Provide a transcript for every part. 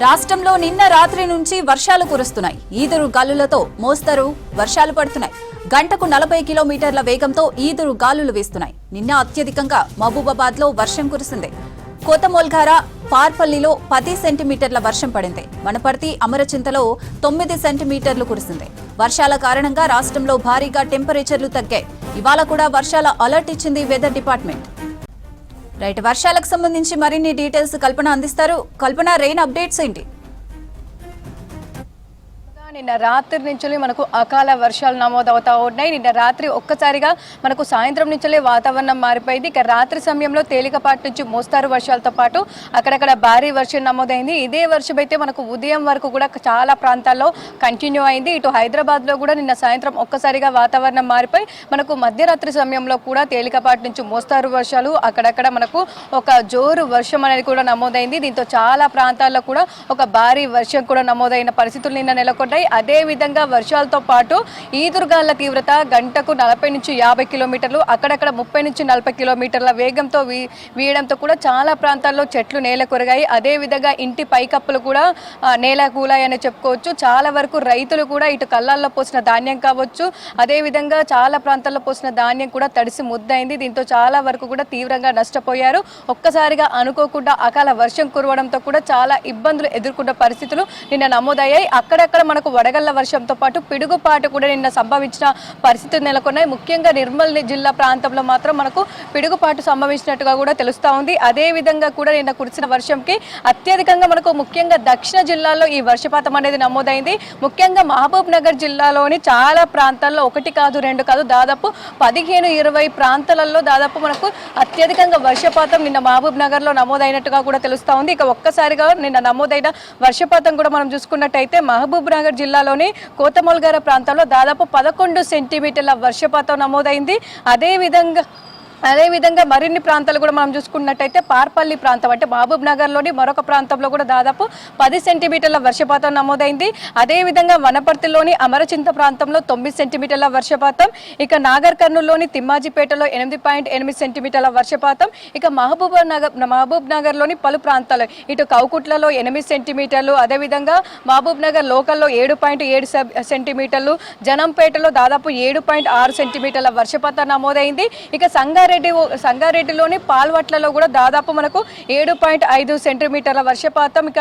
రాష్ట్రంలో నిన్న రాత్రి నుంచి వర్షాలు కురుస్తున్నాయి. ఈదురు గాలులతో మోస్తరు వర్షాలు పడుతున్నాయి. గంటకు 40 కిలోమీటర్ల వేగంతో ఈదురు గాలులు వీస్తున్నాయి. నిన్న అత్యధికంగా మహబూబాబాద్ లో వర్షం కురిసింది. కోతమోల్ఘారా పార్పల్లిలో 10 సెంటీమీటర్ల వర్షం పడింది. వనపర్తి అమరచింతలో 9 సెంటీమీటర్లు కురిసింది. వర్షాల కారణంగా రాష్ట్రంలో భారీగా టెంపరేచర్లు తగ్గాయి. ఇవాళ కూడా వర్షాల అలర్ట్ ఇచ్చింది వెదర్ డిపార్ట్మెంట్. రైట్, వర్షాలకు సంబంధించి మరిన్ని డీటెయిల్స్ కల్పన అందిస్తారు. కల్పన, రెయిన్ అప్డేట్స్ ఏంటి? నిన్న రాత్రి నుంచి మనకు అకాల వర్షాలు నమోదవుతా ఉన్నాయి. నిన్న రాత్రి ఒక్కసారిగా మనకు సాయంత్రం నుంచే వాతావరణం మారిపోయింది. ఇక రాత్రి సమయంలో తేలికపాటి నుంచి మోస్తారు వర్షాలతో పాటు అక్కడక్కడ భారీ వర్షం నమోదైంది. ఇదే వర్షం అయితే మనకు ఉదయం వరకు కూడా చాలా ప్రాంతాల్లో కంటిన్యూ అయింది. ఇటు హైదరాబాద్లో కూడా నిన్న సాయంత్రం ఒక్కసారిగా వాతావరణం మారిపోయి మనకు మధ్యరాత్రి సమయంలో కూడా తేలికపాటి నుంచి మోస్తారు వర్షాలు, అక్కడక్కడ మనకు ఒక జోరు వర్షం అనేది కూడా నమోదైంది. దీంతో చాలా ప్రాంతాల్లో కూడా ఒక భారీ వర్షం కూడా నమోదైన పరిస్థితులు నిన్న నెలకొన్నాయి. అదే విధంగా వర్షాలతో పాటు ఈదురుగాళ్ల తీవ్రత గంటకు 40 నుంచి 50 కిలోమీటర్లు, అక్కడక్కడ 30 నుంచి 40 కిలోమీటర్ల వేగంతో వీయడంతో కూడా చాలా ప్రాంతాల్లో చెట్లు నేల కొరిగాయి. అదే విధంగా ఇంటి పైకప్పులు కూడా నేల కూలాయని చెప్పుకోవచ్చు. చాలా వరకు రైతులు కూడా ఇటు కళ్ళాల్లో పోసిన ధాన్యం కావచ్చు, అదే విధంగా చాలా ప్రాంతాల్లో పోసిన ధాన్యం కూడా తడిసి ముద్దయింది. దీంతో చాలా వరకు కూడా తీవ్రంగా నష్టపోయారు. ఒక్కసారిగా అనుకోకుండా అకాల వర్షం కురవడంతో కూడా చాలా ఇబ్బందులు ఎదుర్కొన్న పరిస్థితులు నిన్న నమోదయ్యాయి. అక్కడక్కడ మనకు వడగళ్ల వర్షంతో పాటు పిడుగుపాటు కూడా నిన్న సంభవించిన పరిస్థితులు నెలకొన్నాయి. ముఖ్యంగా నిర్మల్ జిల్లా ప్రాంతంలో మాత్రం మనకు పిడుగుపాటు సంభవించినట్టుగా కూడా తెలుస్తూ ఉంది. అదే విధంగా కూడా నిన్న కురిసిన వర్షంకి అత్యధికంగా మనకు ముఖ్యంగా దక్షిణ జిల్లాలో ఈ వర్షపాతం అనేది నమోదైంది. ముఖ్యంగా మహబూబ్ నగర్ జిల్లాలోని చాలా ప్రాంతాల్లో 1 కాదు 2 కాదు దాదాపు 15-20 ప్రాంతాలలో దాదాపు మనకు అత్యధికంగా వర్షపాతం నిన్న మహబూబ్ నగర్లో నమోదైనట్టుగా కూడా తెలుస్తూ ఉంది. ఇక ఒక్కసారిగా నిన్న నమోదైన వర్షపాతం కూడా మనం చూసుకున్నట్టయితే మహబూబ్ నగర్ జిల్లాలోని కోతమోల్ఘారా ప్రాంతంలో దాదాపు 11 సెంటీమీటర్ల వర్షపాతం నమోదైంది. అదేవిధంగా మరిన్ని ప్రాంతాలు కూడా మనం చూసుకున్నట్టయితే పార్పల్లి ప్రాంతం అంటే మహబూబ్ నగర్లోని మరొక ప్రాంతంలో కూడా దాదాపు 10 సెంటీమీటర్ల వర్షపాతం నమోదైంది. అదేవిధంగా వనపర్తిలోని అమరచింత ప్రాంతంలో 9 సెంటీమీటర్ల వర్షపాతం, ఇక నాగర్ కర్నూలులోని తిమ్మాజిపేటలో 8.8 సెంటీమీటర్ల వర్షపాతం, ఇక మహబూబ్ నగర్లోని పలు ప్రాంతాలు ఇటు కౌకుట్లలో 8 సెంటీమీటర్లు, అదేవిధంగా మహబూబ్ నగర్ లోకల్లో 7.7 సెంటీమీటర్లు, జనంపేటలో దాదాపు 7.6 సెంటీమీటర్ల వర్షపాతం నమోదైంది. ఇక సంగారెడ్డిలోని పాల్వట్లలో కూడా దాదాపు మనకు 7.5 సెంటీమీటర్ల వర్షపాతం, ఇక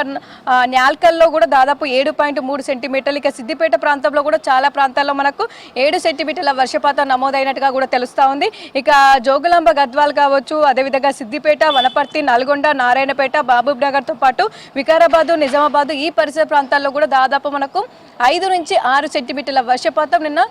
న్యాల్కల్లో కూడా దాదాపు 7.3 సెంటీమీటర్లు, ఇక సిద్దిపేట ప్రాంతంలో కూడా చాలా ప్రాంతాల్లో మనకు 7 సెంటీమీటర్ల వర్షపాతం నమోదైనట్టుగా కూడా తెలుస్తూ ఉంది. ఇక జోగులాంబ గద్వాల్ కావచ్చు, అదేవిధంగా సిద్దిపేట, వనపర్తి, నల్గొండ, నారాయణపేట, మహబూబ్ నగర్తో పాటు వికారాబాదు, నిజామాబాదు ఈ పరిసర ప్రాంతాల్లో కూడా దాదాపు మనకు 5 నుంచి 6 సెంటీమీటర్ల వర్షపాతం నిన్న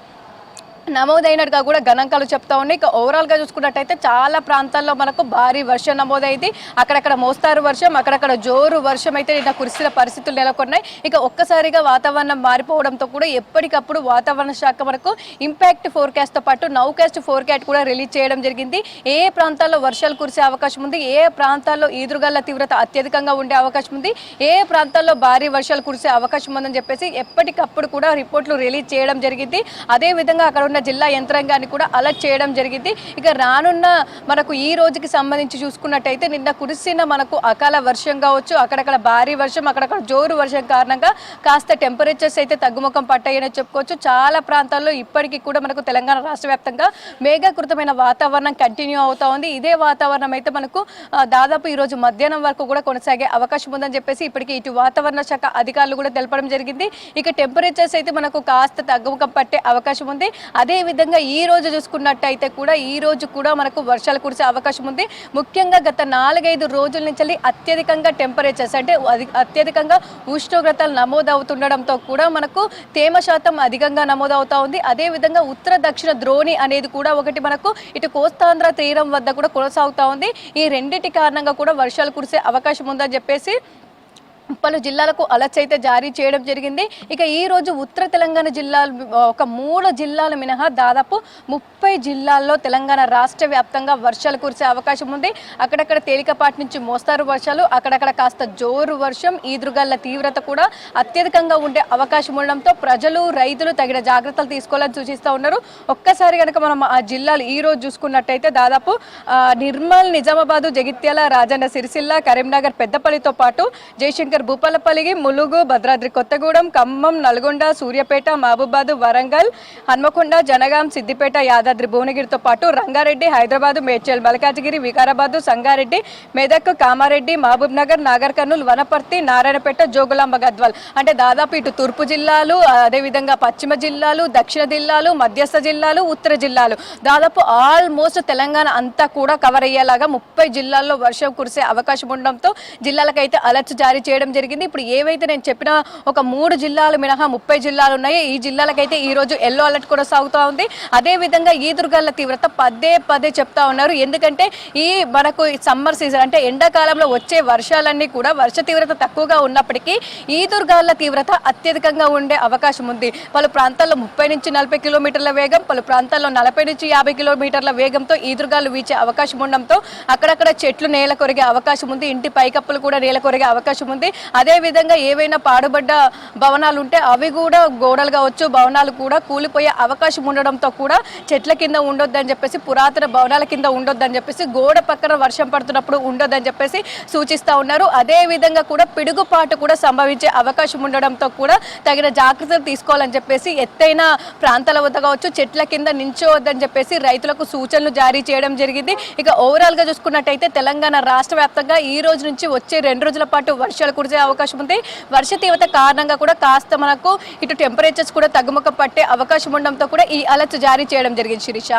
నమోదైనట్టుగా కూడా గణాంకాలు చెప్తా ఉన్నాయి. ఇక ఓవరాల్గా చూసుకున్నట్టయితే చాలా ప్రాంతాల్లో మనకు భారీ వర్షం నమోదైంది. అక్కడక్కడ మోస్తారు వర్షం, అక్కడక్కడ జోరు వర్షం అయితే నిన్న కురిసిన పరిస్థితులు నెలకొన్నాయి. ఇక ఒక్కసారిగా వాతావరణం మారిపోవడంతో కూడా ఎప్పటికప్పుడు వాతావరణ శాఖ మనకు ఇంపాక్ట్ ఫోర్కాస్ట్తో పాటు నౌకాస్ట్ ఫోర్కాస్ట్ కూడా రిలీజ్ చేయడం జరిగింది. ఏ ప్రాంతాల్లో వర్షాలు కురిసే అవకాశం ఉంది, ఏ ప్రాంతాల్లో ఈదురుగాళ్ల తీవ్రత అత్యధికంగా ఉండే అవకాశం ఉంది, ఏ ప్రాంతాల్లో భారీ వర్షాలు కురిసే అవకాశం ఉందని చెప్పేసి ఎప్పటికప్పుడు కూడా రిపోర్ట్లు రిలీజ్ చేయడం జరిగింది. అదేవిధంగా అక్కడ ఉన్న జిల్లా యంత్రాంగాన్ని కూడా అలర్ట్ చేయడం జరిగింది. ఇక రానున్న మనకు ఈ రోజుకి సంబంధించి చూసుకున్నట్టయితే నిన్న కురిసిన మనకు అకాల వర్షం కావచ్చు, అక్కడక్కడ భారీ వర్షం, అక్కడక్కడ జోరు వర్షం కారణంగా కాస్త టెంపరేచర్స్ అయితే తగ్గుముఖం పట్టాయని చెప్పుకోవచ్చు. చాలా ప్రాంతాల్లో ఇప్పటికీ కూడా మనకు తెలంగాణ రాష్ట్ర వ్యాప్తంగా మేఘాకృతమైన వాతావరణం కంటిన్యూ అవుతా ఉంది. ఇదే వాతావరణం అయితే మనకు దాదాపు ఈరోజు మధ్యాహ్నం వరకు కూడా కొనసాగే అవకాశం ఉందని చెప్పేసి ఇప్పటికీ ఇటు వాతావరణ శాఖ అధికారులు కూడా తెలపడం జరిగింది. ఇక టెంపరేచర్స్ అయితే మనకు కాస్త తగ్గుముఖం పట్టే అవకాశం ఉంది. అదే విధంగా ఈ రోజు చూసుకున్నట్టయితే కూడా ఈ రోజు కూడా మనకు వర్షాలు కురిసే అవకాశం ఉంది. ముఖ్యంగా గత 4-5 రోజుల నుంచి అత్యధికంగా టెంపరేచర్స్ అంటే అత్యధికంగా ఉష్ణోగ్రతలు నమోదవుతుండడంతో కూడా మనకు తేమ శాతం అధికంగా నమోదవుతా ఉంది. అదేవిధంగా ఉత్తర దక్షిణ ద్రోణి అనేది కూడా ఒకటి మనకు ఇటు కోస్తాంధ్ర తీరం వద్ద కూడా కొనసాగుతూ ఉంది. ఈ రెండింటి కారణంగా కూడా వర్షాలు కురిసే అవకాశం ఉందని చెప్పేసి పలు జిల్లాలకు అలర్ట్స్ అయితే జారీ చేయడం జరిగింది. ఇక ఈ రోజు ఉత్తర తెలంగాణ జిల్లాలు ఒక 3 జిల్లాలు మినహా దాదాపు 30 జిల్లాల్లో తెలంగాణ రాష్ట్ర వ్యాప్తంగా వర్షాలు కురిసే అవకాశం ఉంది. అక్కడక్కడ తేలికపాటి నుంచి మోస్తారు వర్షాలు, అక్కడక్కడ కాస్త జోరు వర్షం, ఈదురుగాళ్ల తీవ్రత కూడా అత్యధికంగా ఉండే అవకాశం ఉండడంతో ప్రజలు రైతులు తగిన జాగ్రత్తలు తీసుకోవాలని సూచిస్తూ ఉన్నారు. ఒక్కసారి కనుక మనం ఆ జిల్లాలు ఈ రోజు చూసుకున్నట్టయితే దాదాపు నిర్మల్, నిజామాబాదు, జగిత్యాల, రాజన్న సిరిసిల్ల, కరీంనగర్, పెద్దపల్లితో పాటు జయశంకర్ కరీంనగర్, భూపాలపల్లి, ములుగు, భద్రాద్రి కొత్తగూడెం, ఖమ్మం, నల్గొండ, సూర్యాపేట, మహబూబాద్, వరంగల్, హన్మకొండ, జనగాం, సిద్దిపేట, యాదాద్రి భువనగిరితో పాటు రంగారెడ్డి, హైదరాబాద్, మేడ్చల్, మల్కాజిగిరి, వికారాబాద్, సంగారెడ్డి, మెదక్, కామారెడ్డి, మహబూబ్ నగర్, నాగర్ కర్నూల్, వనపర్తి, నారాయణపేట, జోగులాంబ, గద్వాల్ అంటే దాదాపు ఇటు తూర్పు జిల్లాలు, అదేవిధంగా పశ్చిమ జిల్లాలు, దక్షిణ జిల్లాలు, మధ్యస్థ జిల్లాలు, ఉత్తర జిల్లాలు దాదాపు ఆల్మోస్ట్ తెలంగాణ అంతా కూడా కవర్ అయ్యేలాగా 30 జిల్లాల్లో వర్షం కురిసే అవకాశం ఉండడంతో జిల్లాలకైతే అలర్ట్స్ జారీ చేయడం జరిగింది. ఇప్పుడు ఏవైతే నేను చెప్పిన ఒక 3 జిల్లాలు మినహా 30 జిల్లాలు ఉన్నాయి. ఈ జిల్లాలకైతే ఈ రోజు ఎల్లో అలర్ట్ కూడా సాగుతూ ఉంది. అదేవిధంగా ఈదురుగాల తీవ్రత పదే చెప్తా ఉన్నారు. ఎందుకంటే మనకు సమ్మర్ సీజన్ అంటే ఎండాకాలంలో వచ్చే వర్షాలన్నీ కూడా వర్ష తీవ్రత తక్కువగా ఉన్నప్పటికీ ఈదురుగాల తీవ్రత అత్యధికంగా ఉండే అవకాశం ఉంది. పలు ప్రాంతాల్లో 30 నుంచి 40 కిలోమీటర్ల వేగం, పలు ప్రాంతాల్లో 40 నుంచి 50 కిలోమీటర్ల వేగంతో ఈదురుగాలు వీచే అవకాశం ఉండడంతో అక్కడక్కడ చెట్లు నేల కొరిగే అవకాశం ఉంది. ఇంటి పైకప్పులు కూడా నేల కొరిగే అవకాశం ఉంది. అదేవిధంగా ఏవైనా పాడుబడ్డ భవనాలు ఉంటే అవి కూడా గోడలు కావచ్చు, భవనాలు కూడా కూలిపోయే అవకాశం ఉండడంతో కూడా చెట్ల కింద ఉండొద్దని చెప్పేసి, పురాతన భవనాల కింద ఉండొద్దని చెప్పేసి, గోడ పక్కన వర్షం పడుతున్నప్పుడు ఉండొద్దని చెప్పేసి సూచిస్తూ ఉన్నారు. అదేవిధంగా కూడా పిడుగుపాటు కూడా సంభవించే అవకాశం ఉండడంతో కూడా తగిన జాగ్రత్తలు తీసుకోవాలని చెప్పేసి ఎత్తైన ప్రాంతాల వద్ద కావచ్చు చెట్ల కింద నించోవద్దని చెప్పేసి రైతులకు సూచనలు జారీ చేయడం జరిగింది. ఇక ఓవరాల్ గా చూసుకున్నట్టయితే తెలంగాణ రాష్ట్ర వ్యాప్తంగా ఈ రోజు నుంచి వచ్చే 2 రోజుల పాటు వర్షాలు కురిసే అవకాశం ఉంది. వర్ష తీవ్రత కారణంగా కూడా కాస్త మనకు ఇటు టెంపరేచర్స్ కూడా తగ్గుముఖం పట్టే అవకాశం ఉండడంతో కూడా ఈ అలర్ట్ జారీ చేయడం జరిగింది. శిరీష.